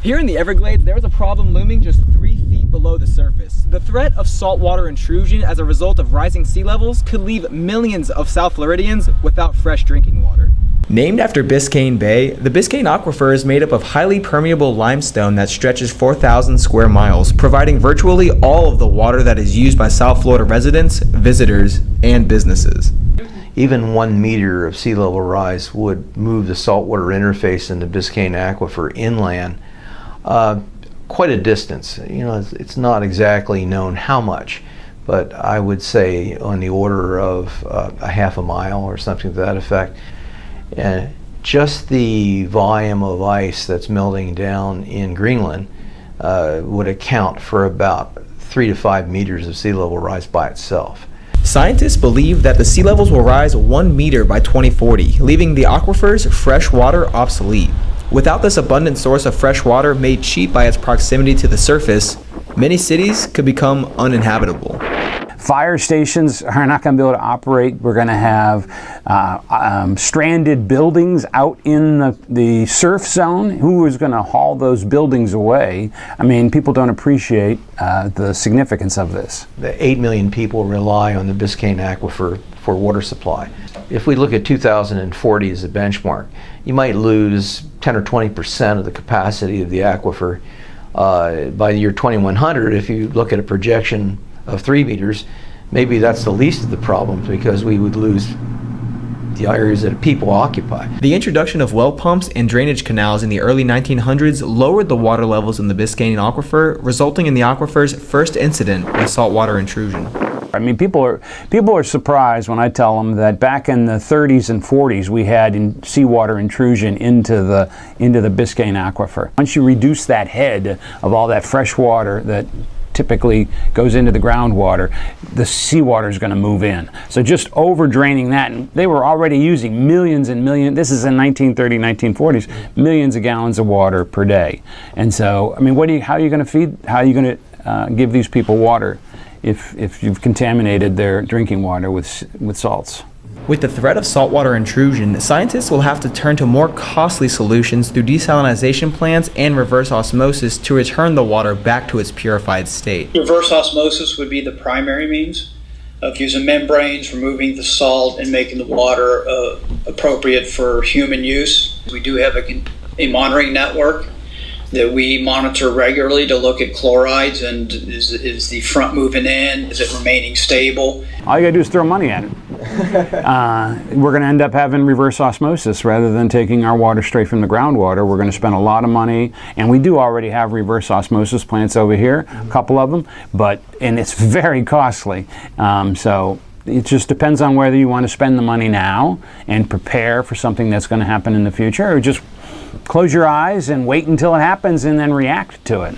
Here in the Everglades, there is a problem looming just 3 feet below the surface. The threat of saltwater intrusion as a result of rising sea levels could leave millions of South Floridians without fresh drinking water. Named after Biscayne Bay, the Biscayne Aquifer is made up of highly permeable limestone that stretches 4,000 square miles, providing virtually all of the water that is used by South Florida residents, visitors, and businesses. Even 1 meter of sea level rise would move the saltwater interface in the Biscayne Aquifer inland quite a distance. You know, it's not exactly known how much, but I would say on the order of a half a mile or something to that effect. And just the volume of ice that's melting down in Greenland would account for about 3 to 5 meters of sea level rise by itself. Scientists believe that the sea levels will rise 1 meter by 2040, leaving the aquifer's fresh water obsolete. Without this abundant source of fresh water made cheap by its proximity to the surface, many cities could become uninhabitable. Fire stations are not going to be able to operate. We're going to have stranded buildings out in the surf zone. Who is going to haul those buildings away? I mean, people don't appreciate the significance of this. The 8 million people rely on the Biscayne Aquifer for water supply. If we look at 2040 as a benchmark, you might lose 10 or 20% of the capacity of the aquifer. By the year 2100, if you look at a projection of 3 meters, maybe that's the least of the problems because we would lose the areas that people occupy. The introduction of well pumps and drainage canals in the early 1900s lowered the water levels in the Biscayne Aquifer, resulting in the aquifer's first incident with saltwater intrusion. I mean, people are surprised when I tell them that back in the 30s and 40s we had seawater intrusion into the Biscayne Aquifer. Once you reduce that head of all that fresh water that typically goes into the groundwater, the seawater is going to move in. So just over draining that, and they were already using millions and millions, this is in 1930, 1940s, millions of gallons of water per day. And so, I mean, how are you going to feed, how are you going to give these people water if you've contaminated their drinking water with salts? With the threat of saltwater intrusion, scientists will have to turn to more costly solutions through desalination plants and reverse osmosis to return the water back to its purified state. Reverse osmosis would be the primary means of using membranes, removing the salt, and making the water appropriate for human use. We do have a monitoring network that we monitor regularly to look at chlorides and is the front moving in, is it remaining stable? All you gotta do is throw money at it. We're gonna end up having reverse osmosis rather than taking our water straight from the groundwater. We're gonna spend a lot of money, and we do already have reverse osmosis plants over here, a couple of them, and it's very costly. So it just depends on whether you want to spend the money now and prepare for something that's going to happen in the future, or just close your eyes and wait until it happens and then react to it.